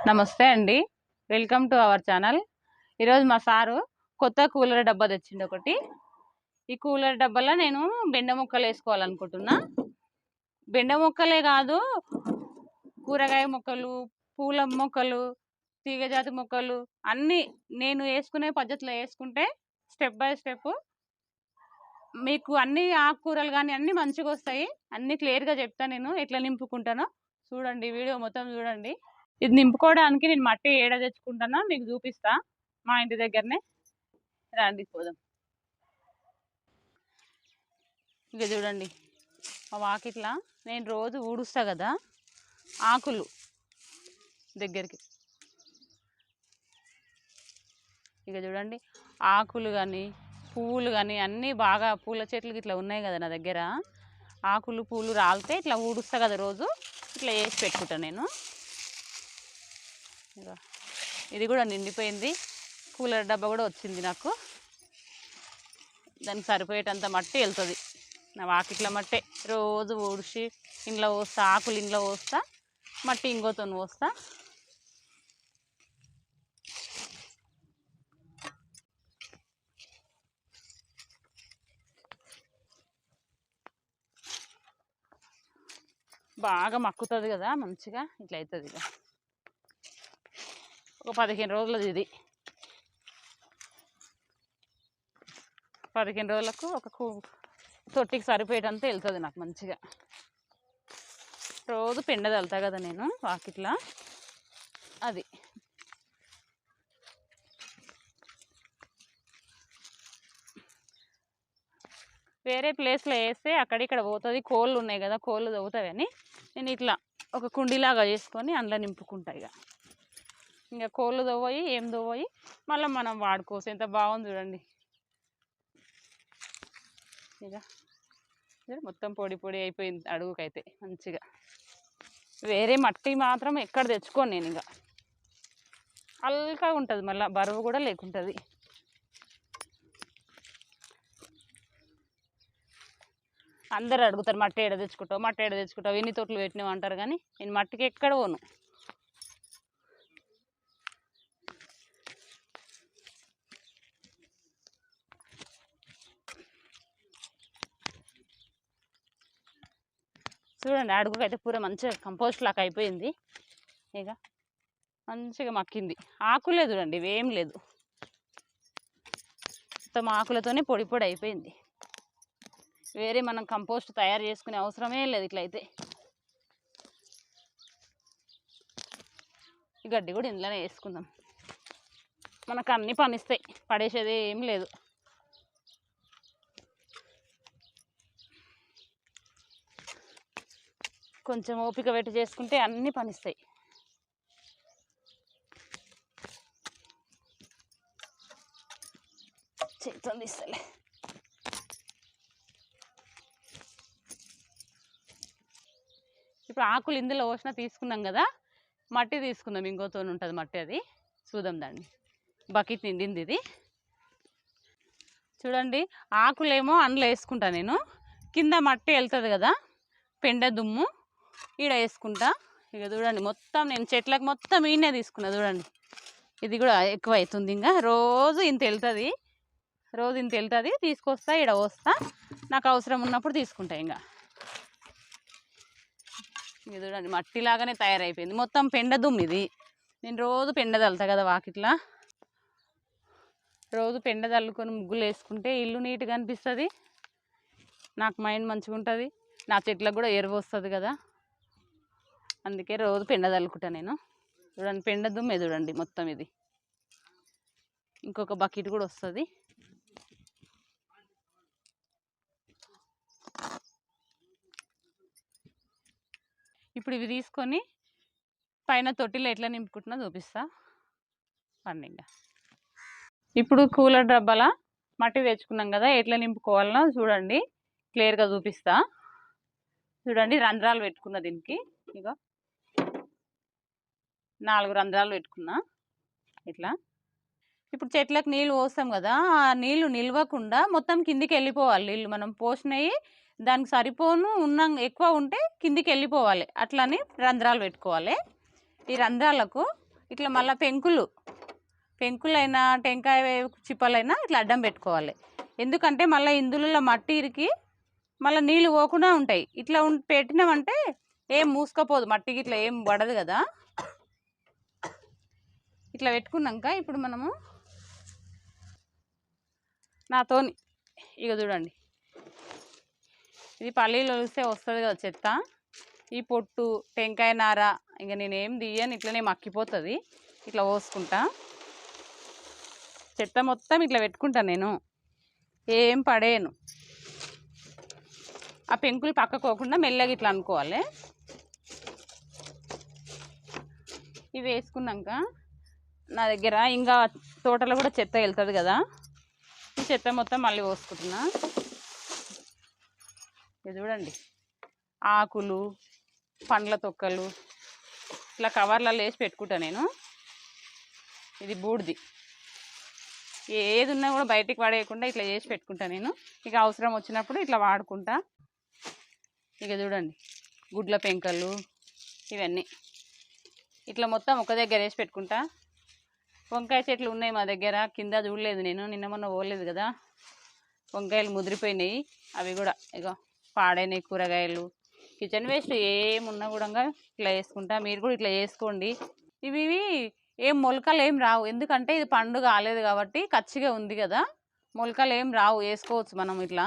నమస్తే అండి, welcome to our channel. ఈరోజు మా సారు కొత్త కూలర్ డబ్బా తెచ్చిండు ఒకటి. ఈ కూలర్ డబ్బాలో నేను బెండ మొక్కలు వేసుకోవాలనుకుంటున్నా. బెండ మొక్కలే కాదు, కూరగాయ మొక్కలు, పూల మొక్కలు, తీగజాతి మొక్కలు అన్నీ నేను వేసుకునే పద్ధతిలో వేసుకుంటే స్టెప్ బై స్టెప్ మీకు అన్ని ఆకుకూరలు కానీ అన్నీ మంచిగా వస్తాయి. అన్నీ క్లియర్గా చెప్తా నేను ఎట్లా నింపుకుంటానో. చూడండి, వీడియో మొత్తం చూడండి. ఇది నింపుకోవడానికి నేను మట్టి ఏడ తెచ్చుకుంటానో మీకు చూపిస్తా. మా ఇంటి దగ్గరనే రండి పోదాం. ఇక చూడండి, మా వాకిట్లా నేను రోజు ఊడుస్తా కదా ఆకులు దగ్గరికి. ఇక చూడండి, ఆకులు కానీ పువ్వులు కానీ అన్నీ బాగా పూల చెట్లు ఇట్లా ఉన్నాయి కదా నా దగ్గర. ఆకులు పూలు రాలితే ఇట్లా ఊడుస్తా కదా రోజు, ఇట్లా వేసి పెట్టుకుంటాను నేను. ఇది కూడా నిండిపోయింది. కూలర్ డబ్బా కూడా వచ్చింది నాకు. దానికి సరిపోయేటంత మట్టి వెళ్తుంది. నా వాకిట్ల మట్టే రోజు ఊడిసి ఇంట్లో పోస్తా, ఆకులు ఇంట్లో పోస్తా, మట్టి ఇంకోతో పోస్తా. బాగా మక్కుతుంది కదా మంచిగా, ఇట్లా అవుతుంది. ఇక ఒక 15 రోజులది ఇది. 15 రోజులకు ఒక తొట్టికి సరిపోయేటంత వెళ్తుంది నాకు మంచిగా. రోజు పెండ చల్లుతా కదా నేను వాకిట్లా, అది వేరే ప్లేస్లో వేస్తే అక్కడిక్కడ పోతుంది. కోళ్ళు ఉన్నాయి కదా, కోళ్ళు తవ్వుతాయని నేను ఇట్లా ఒక కుండీలాగా చేసుకొని అందులో నింపుకుంటా. ఇంకా కోళ్ళు తవ్వయి ఏం తవ్వయి మళ్ళీ మనం వాడుకోవచ్చు. ఎంత బాగుంది చూడండి. ఇక మొత్తం పొడి పొడి అయిపోయింది అడుగుకైతే మంచిగా. వేరే మట్టి మాత్రం ఎక్కడ తెచ్చుకోను నేను. ఇక అల్కా ఉంటుంది, మళ్ళీ బరువు కూడా లేకుంటుంది. అందరు అడుగుతారు మట్టి ఏడ తెచ్చుకుంటావు, మట్టి ఏడ తెచ్చుకుంటావు, ఎన్ని తోటలు పెట్టినావు అంటారు. కానీ నేను మట్టికి ఎక్కడ పోను. చూడండి, అడుగుకైతే పూర మంచిగా కంపోస్ట్ లాగా అయిపోయింది. ఇక మంచిగా మక్కింది. ఆకులే చూడండి, ఇవేం లేదు, మొత్తం ఆకులతోనే పొడి పొడి అయిపోయింది. వేరే మనం కంపోస్ట్ తయారు చేసుకునే అవసరమే లేదు. ఇట్లయితే ఈ గడ్డి కూడా ఇంట్లోనే వేసుకుందాం. మనకు అన్నీ పనిస్తాయి, పడేసేది ఏం లేదు. కొంచెం ఓపిక పెట్టి చేసుకుంటే అన్నీ పనిస్తాయి. చేతితో తీస్తలే. ఇప్పుడు ఆకులు ఇందులో పోసిన తీసుకున్నాం కదా, మట్టి తీసుకుందాం. ఇంకోతో ఉంటుంది మట్టి, అది చూద్దాం. దాన్ని బకెట్ నిండింది ఇది. చూడండి, ఆకులేమో అందులో వేసుకుంటా నేను. కింద మట్టి వెళ్తుంది కదా, పెండ దుమ్ము ఈడ వేసుకుంటా. ఇక చూడండి, మొత్తం నేను చెట్లకు మొత్తం ఈయనే తీసుకున్నా. చూడండి, ఇది కూడా ఎక్కువ అవుతుంది. ఇంకా రోజు ఇంత వెళ్తుంది, రోజు ఇంత వెళ్తుంది. తీసుకొస్తా, ఈడ వస్తా, నాకు అవసరం ఉన్నప్పుడు తీసుకుంటా. ఇంకా ఇది చూడండి, మట్టిలాగానే తయారైపోయింది. మొత్తం పెండ దుమ్ము ఇది. నేను రోజు పెండ చల్లుతా కదా వాకిట్లా. రోజు పెండ చల్లుకొని ముగ్గులు వేసుకుంటే ఇల్లు నీట్గా అనిపిస్తుంది, నాకు మైండ్ మంచిగా ఉంటుంది, నా చెట్లకు కూడా ఎరువు వస్తుంది కదా. అందుకే రోజు పెండ చల్లుకుంటా నేను. చూడండి, పెండ దుమ్మే చూడండి మొత్తం ఇది. ఇంకొక బకెట్ కూడా వస్తుంది. ఇప్పుడు ఇవి తీసుకొని పైన తొట్టిలో ఎట్లా నింపుకుంటున్నా చూపిస్తా పండుగ. ఇప్పుడు కూలర్ డబ్బాల మట్టి తెచ్చుకున్నాం కదా, ఎట్లా నింపుకోవాలనో చూడండి, క్లియర్గా చూపిస్తా. చూడండి, రంధ్రాలు పెట్టుకున్నా దీనికి. ఇక 4 రంధ్రాలు పెట్టుకున్నా ఇట్లా. ఇప్పుడు చెట్లకు నీళ్ళు పోస్తాం కదా, ఆ నీళ్ళు నిల్వకుండా మొత్తం కిందికి వెళ్ళిపోవాలి. నీళ్ళు మనం పోసినవి దానికి సరిపోను ఉన్న ఎక్కువ ఉంటే కిందికి వెళ్ళిపోవాలి. అట్లని రంధ్రాలు పెట్టుకోవాలి. ఈ రంధ్రాలకు ఇట్లా మళ్ళీ పెంకులైనా టెంకాయ చిప్పలైనా ఇట్లా అడ్డం పెట్టుకోవాలి. ఎందుకంటే మళ్ళీ ఇందులో మట్టి ఇరికి మళ్ళీ నీళ్ళు పోకుండా ఉంటాయి. ఇట్లా పెట్టినామంటే ఏం మూసుకపోదు, మట్టికి ఇట్లా ఏం పడదు కదా. ఇట్లా పెట్టుకున్నాక ఇప్పుడు మనము నాతోని ఇక చూడండి, ఇది పల్లీలు వస్తే వస్తుంది కదా చెత్త, ఈ పొట్టు టెంకాయ నార ఇక నేనేం తీయను, ఇట్లనే మక్కిపోతుంది. ఇట్లా పోసుకుంటా, చెత్త మొత్తం ఇట్లా పెట్టుకుంటా నేను, ఏం పడేయను. ఆ పెంకులు పక్కకోకుండా మెల్లగా ఇట్లా అనుకోవాలి. ఇవి వేసుకున్నాక నా దగ్గర ఇంకా తోటలో కూడా చెత్త వెళ్తుంది కదా, ఈ చెత్త మొత్తం మళ్ళీ పోసుకుంటున్నా. ఇది చూడండి, ఆకులు పండ్ల తొక్కలు ఇట్లా కవర్లలో వేసి పెట్టుకుంటా నేను. ఇది బూడిది, ఏది ఉన్నా కూడా బయటికి పడేయకుండా ఇట్లా చేసి పెట్టుకుంటా నేను. ఇక అవసరం వచ్చినప్పుడు ఇట్లా వాడుకుంటా. ఇక చూడండి, గుడ్ల పెంకలు ఇవన్నీ ఇట్లా మొత్తం ఒక దగ్గర వేసి పెట్టుకుంటా. వంకాయ చెట్లు ఉన్నాయి మా దగ్గర, కింద చూడలేదు నేను, నిన్న మొన్న పోలేదు కదా. వంకాయలు ముదిరిపోయినాయి, అవి కూడా ఇక పాడైనాయి. కూరగాయలు కిచెన్ వేస్ట్ ఏమున్నా కూడా ఇట్లా వేసుకుంటా. మీరు కూడా ఇట్లా చేసుకోండి. ఇవి ఏం మొలకలు ఏం రావు, ఎందుకంటే ఇది పండు కాలేదు కాబట్టి కచ్చిగా ఉంది కదా, మొలకలు ఏం రావు, వేసుకోవచ్చు మనం ఇట్లా.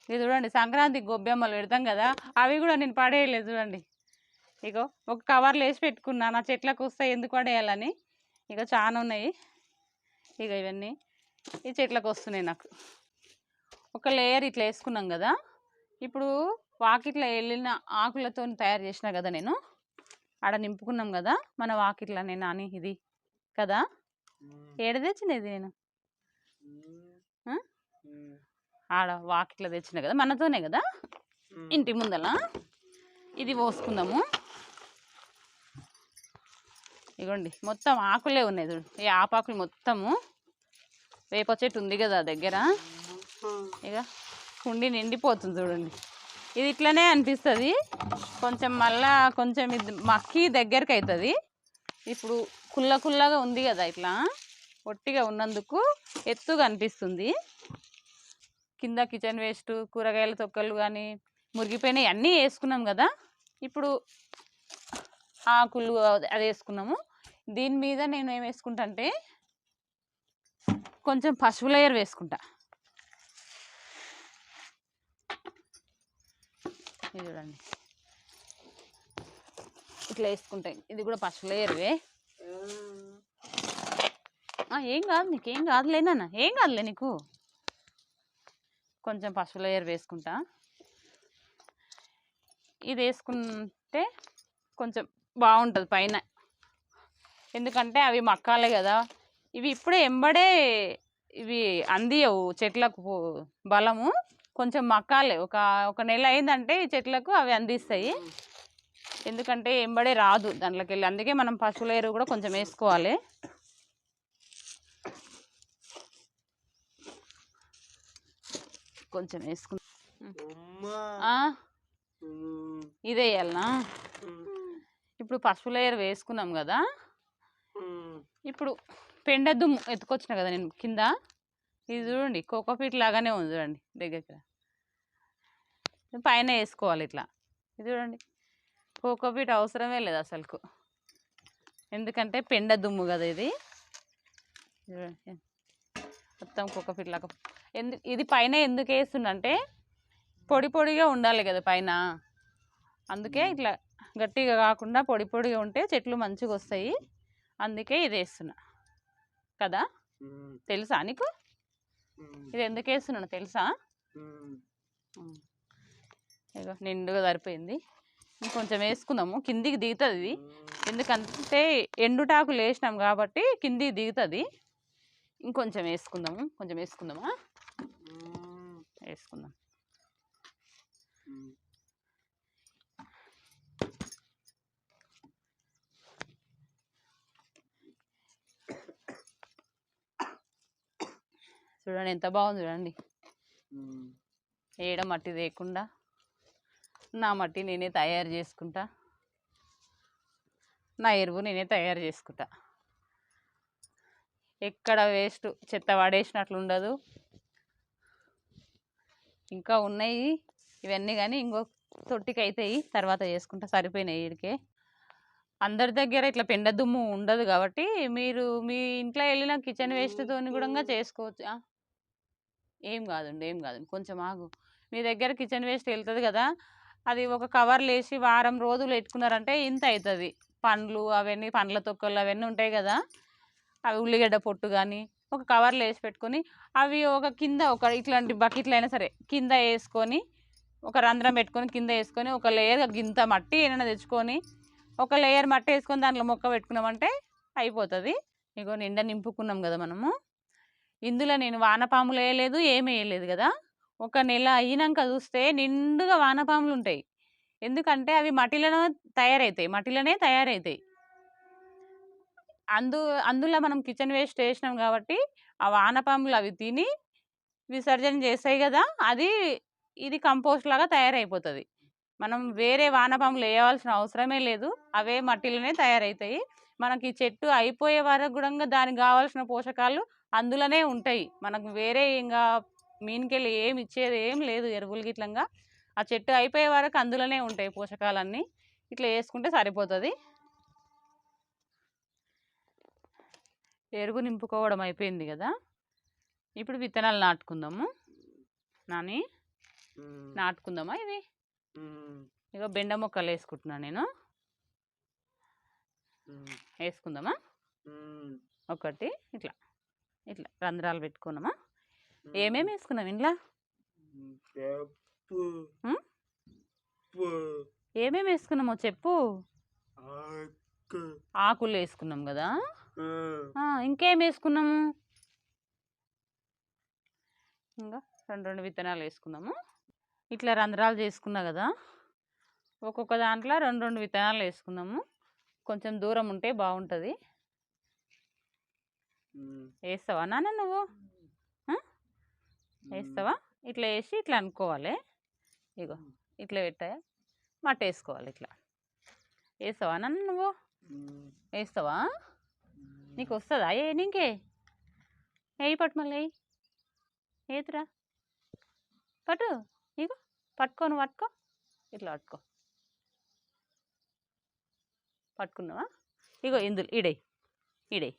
ఇది చూడండి, సంక్రాంతికి గొబ్బెమ్మలు పెడతాం కదా, అవి కూడా నేను పడేయలేదు చూడండి. ఇగో ఒక కవర్లో వేసి పెట్టుకున్నా, నా చెట్లకు వస్తాయి ఎందుకు పడేయాలని. ఇక చాలా ఉన్నాయి, ఇక ఇవన్నీ ఈ చెట్లకు వస్తున్నాయి నాకు. ఒక లేయర్ ఇట్లా వేసుకున్నాం కదా, ఇప్పుడు వాకిట్లో వెళ్ళిన ఆకులతో తయారు చేసిన కదా నేను, ఆడ నింపుకున్నాం కదా మన వాకిట్లో. నేను అని ఇది కదా, ఏడ తెచ్చినది నేను, ఆడ వాకిట్లో తెచ్చిన కదా, మనతోనే కదా ఇంటి ముందల. ఇది పోసుకుందాము. ఇగోండి మొత్తం ఆకులే ఉన్నాయి చూడు, ఈ ఆపాకులు మొత్తము. వేప చెట్టు ఉంది కదా దగ్గర, ఇక కుండి నిండిపోతుంది చూడండి. ఇది ఇట్లనే అనిపిస్తుంది, కొంచెం మళ్ళా కొంచెం ఇది మక్కి దగ్గరికి అవుతుంది. ఇప్పుడు కుల్లగా ఉంది కదా, ఇట్లా ఒట్టిగా ఉన్నందుకు ఎత్తుగా అనిపిస్తుంది. కింద కిచెన్ వేస్ట్ కూరగాయల తొక్కలు కానీ మురిగిపోయినాయి అన్నీ వేసుకున్నాం కదా. ఇప్పుడు ఆకులు అది వేసుకున్నాము. దీని మీద నేను ఏం వేసుకుంటా అంటే కొంచెం పసుపు లేయర్ వేసుకుంటా. ఇది చూడండి, ఇట్లా వేసుకుంటాయి. ఇది కూడా పసుపు లేయర్వే. ఏం కాదు, నీకేం కాదులేనా, ఏం కాదులే నీకు. కొంచెం పసుపు లేయర్ వేసుకుంటా. ఇది వేసుకుంటే కొంచెం బాగుంటుంది పైన, ఎందుకంటే అవి మక్కాలే కదా. ఇవి ఇప్పుడే ఎంబడే ఇవి అందియవు చెట్లకు బలము, కొంచెం మక్కాలే. ఒక నెల అయిందంటే ఈ చెట్లకు అవి అందిస్తాయి, ఎందుకంటే ఎంబడే రాదు దాంట్లోకి వెళ్ళి. అందుకే మనం పసుపు లేయర్ కూడా కొంచెం వేసుకోవాలి. కొంచెం వేసుకున్నా. ఇదే వేయాలనా? ఇప్పుడు పసుపు లేయర్ వేసుకున్నాం కదా, ఇప్పుడు పెండ దుమ్ము ఎత్తుకొచ్చిన కదా నేను కింద. ఇది చూడండి కోకోపీట్ లాగానే ఉంది చూడండి, దగ్గర పైన వేసుకోవాలి ఇట్లా. ఇది చూడండి, కోకోపీట్ అవసరమే లేదు అసలుకు, ఎందుకంటే పెండ దుమ్ము కదా ఇది. మొత్తం కోకోపీట్ లాగా ఇది పైన ఎందుకు వేస్తుందంటే పొడిగా ఉండాలి కదా పైన, అందుకే ఇట్లా గట్టిగా కాకుండా పొడిగా ఉంటే చెట్లు మంచిగా వస్తాయి. అందుకే ఇది వేస్తున్నా కదా. తెలుసా నీకు ఇది ఎందుకు వేస్తున్నాను తెలుసా? ఇగో నిండుగా సరిపోయింది, ఇంకొంచెం వేసుకుందాము. కిందికి దిగుతుంది ఇది, ఎందుకంటే ఎండుటాకులు వేసినాం కాబట్టి కిందికి దిగుతుంది. ఇంకొంచెం వేసుకుందాము, కొంచెం వేసుకుందామా, వేసుకుందాం. చూడండి ఎంత బాగుంది చూడండి, ఏడ మట్టి లేకుండా నా మట్టి నేనే తయారు చేసుకుంటా. నా ఎరువు నేనే తయారు చేసుకుంటా. ఎక్కడ వేస్ట్ చెత్త పడేసినట్లు ఉండదు. ఇంకా ఉన్నాయి ఇవన్నీ, కానీ ఇంకో తొట్టికి అవుతాయి, తర్వాత చేసుకుంటా. సరిపోయినాయి వీడికే. అందరి దగ్గర ఇట్లా పెండ దుమ్ము ఉండదు కాబట్టి మీరు మీ ఇంట్లో వెళ్ళిన కిచెన్ వేస్ట్తో కూడా చేసుకోవచ్చు. ఏం కాదండి, ఏం కాదండి, కొంచెం ఆగు. మీ దగ్గర కిచెన్ వేస్ట్ వెళ్తుంది కదా, అది ఒక కవర్లు వేసి వారం రోజులు పెట్టుకున్నారంటే ఇంత అవుతుంది. పండ్లు అవన్నీ, పండ్ల తొక్కలు అవన్నీ ఉంటాయి కదా, అవి ఉల్లిగడ్డ పొట్టు కానీ ఒక కవర్లో వేసి పెట్టుకొని అవి ఒక కింద ఒక ఇట్లాంటి బకెట్లు అయినా సరే కింద వేసుకొని ఒక రంధ్రం పెట్టుకొని కింద వేసుకొని ఒక లేయర్ గింత మట్టి ఏమైనా తెచ్చుకొని ఒక లేయర్ మట్టి వేసుకొని దాంట్లో మొక్క పెట్టుకున్నామంటే అయిపోతుంది. ఇగో నిండా నింపుకున్నాం కదా మనము. ఇందులో నేను వానపాములు వేయలేదు, ఏమీ వేయలేదు కదా. ఒక నెల అయినాక చూస్తే నిండుగా వానపాములు ఉంటాయి. ఎందుకంటే అవి మట్టిలోనే తయారవుతాయి. అందులో మనం కిచెన్ వేస్ట్ వేసినాం కాబట్టి ఆ వానపాములు అవి తిని విసర్జన చేస్తాయి కదా, ఇది కంపోస్ట్ లాగా తయారైపోతుంది. మనం వేరే వానపాములు వేయవలసిన అవసరమే లేదు, అవే మట్టిలోనే తయారవుతాయి. మనకి చెట్టు అయిపోయే వరకు కూడా దానికి కావాల్సిన పోషకాలు అందులోనే ఉంటాయి. మనకు వేరే ఇంకా మీనికెళ్ళి ఏమి ఇచ్చేది ఏం లేదు, ఎరువులు గిట్లంగా. ఆ చెట్టు అయిపోయే వరకు అందులోనే ఉంటాయి పోషకాలన్నీ. ఇట్లా వేసుకుంటే సరిపోతుంది. ఎరువు నింపుకోవడం అయిపోయింది కదా, ఇప్పుడు విత్తనాలు నాటుకుందాము. నాటుకుందామా ఇవి? ఇగో బెండ మొక్కలు వేసుకుంటున్నాను నేను. వేసుకుందామా? ఒకటి ఇట్లా ఇట్లా రంధ్రాలు పెట్టుకున్నామా? ఏమేమి వేసుకున్నాం ఇంట్లో? ఏమేమి వేసుకున్నామో చెప్పు. ఆకులు వేసుకున్నాం కదా, ఇంకేం వేసుకున్నాము? ఇంకా రెండు విత్తనాలు వేసుకుందాము. ఇట్లా రంధ్రాలు చేసుకున్నా కదా, ఒక్కొక్క దాంట్లో రెండు విత్తనాలు వేసుకుందాము. కొంచెం దూరం ఉంటే బాగుంటుంది. వేస్తావా నాన్న నువ్వు? వేస్తావా? ఇట్లా వేసి ఇట్లా అనుకోవాలి. ఇగో ఇట్లా పెట్టా మట్టి వేసుకోవాలి. ఇట్లా వేస్తావా నాన్న నువ్వు? వేస్తావా? నీకు వస్తుందా? నీకే వేయి పట్టు, మళ్ళీ ఏతురా పట్టు. ఇగో పట్టుకో, ఇట్లా పట్టుకున్నావా? ఇగో ఇందులో ఈడై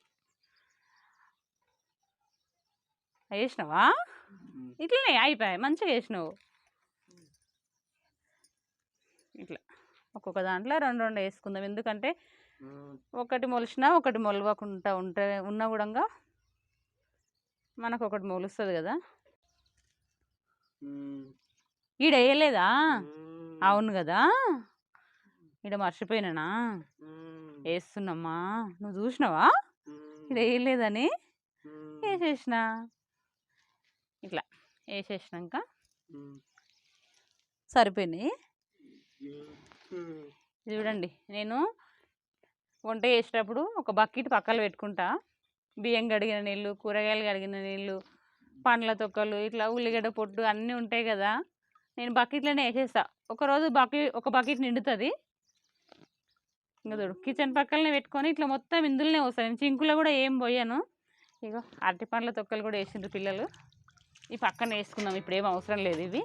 వేసినావా? ఇట్లనే అయిపోయాయి, మంచిగా వేసినావు. ఇట్లా ఒక్కొక్క దాంట్లో రెండు వేసుకుందాం. ఎందుకంటే ఒకటి మొలిచినా ఒకటి మొలవకుండా ఉన్నా కూడా మనకు ఒకటి మొలుస్తుంది కదా. ఈడ వేయలేదా? అవును కదా, ఈడ మర్చిపోయినా. వేస్తున్నామ్మా, నువ్వు చూసినావా? ఈడ వేయలేదని వేసేసిన. ఇట్లా వేసేసినాక సరిపోయినాయి. చూడండి, నేను వంట చేసేటప్పుడు ఒక బకెట్ పక్కన పెట్టుకుంటా. బియ్యం కడిగిన నీళ్ళు, కూరగాయలు కడిగిన నీళ్ళు, పండ్ల తొక్కలు, ఇట్లా ఉల్లిగడ్డ పొట్టు అన్నీ ఉంటాయి కదా, నేను బకెట్లోనే వేసేస్తా. ఒకరోజు ఒక బకెట్ నిండుతుంది. ఇంకా చూడు, కిచెన్ పక్కనే పెట్టుకొని ఇట్లా మొత్తం ఇందులోనే వస్తాను. నేను చింకులో కూడా ఏం పోయాను. ఇగో అరటి పండ్ల తొక్కలు కూడా వేసిండ్రు పిల్లలు. ఈ పక్కన వేసుకుందాం, ఇప్పుడు ఏం అవసరం లేదు ఇవి.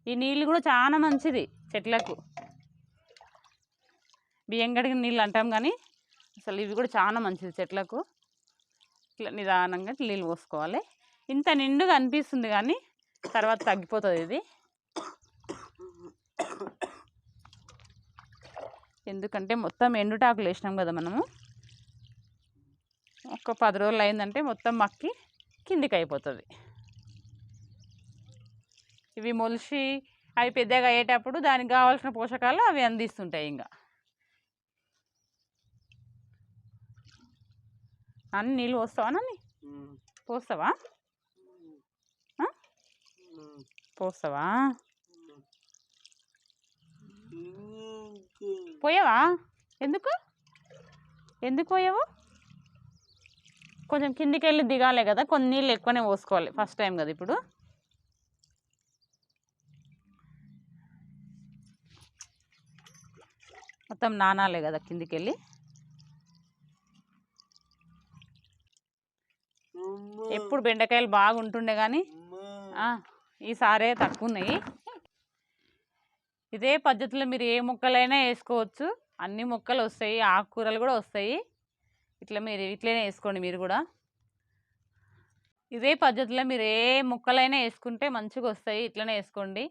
ఈ నీళ్ళు కూడా చాలా మంచిది చెట్లకు. బియ్యం కడిగిన నీళ్ళు అంటాం కానీ అసలు ఇవి కూడా చాలా మంచిది చెట్లకు. ఇట్లా నిదానంగా నీళ్ళు పోసుకోవాలి. ఇంత నిండుగా అనిపిస్తుంది కానీ తర్వాత తగ్గిపోతుంది ఇది. ఎందుకంటే మొత్తం ఎండుటాకులు వేసినాం కదా మనము. ఒక 10 రోజులు అయిందంటే మొత్తం మక్కి కిందికి అయిపోతుంది. ఇవి మొలిచి అవి పెద్దగా అయ్యేటప్పుడు దానికి కావాల్సిన పోషకాలు అవి అందిస్తుంటాయి. ఇంకా అన్ని నీళ్ళు పోస్తావా నన్ను? పోస్తావా? పోయావా? ఎందుకు పోయావు? కొంచెం కిందికి వెళ్ళి దిగాలి కదా, కొన్ని నీళ్ళు ఎక్కువనే పోసుకోవాలి. ఫస్ట్ టైం కదా ఇప్పుడు. మొత్తం నానాలే కదా కిందికి వెళ్ళి. ఎప్పుడు బెండకాయలు బాగుంటుండే కానీ ఈసారే తక్కువ ఉన్నాయి. ఇదే పద్ధతిలో మీరు ఏ ముక్కలైనా వేసుకోవచ్చు, అన్ని ముక్కలు వస్తాయి, ఆకుకూరలు కూడా వస్తాయి. ఇట్లనే వేసుకోండి మీరు కూడా. ఇదే పద్ధతిలో మీరు ఏ ముక్కలైనా వేసుకుంటే మంచిగా వస్తాయి, ఇట్లనే వేసుకోండి.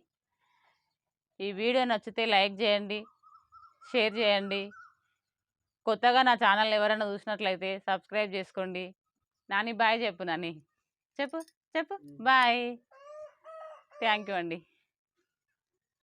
ఈ వీడియో నచ్చితే లైక్ చేయండి, షేర్ చేయండి. కొత్తగా నా ఛానల్ ఎవరైనా చూసినట్లయితే సబ్స్క్రైబ్ చేసుకోండి. నాని బాయ్ చెప్పు, నాని చెప్పు చెప్పు బాయ్. థ్యాంక్ యూ అండి.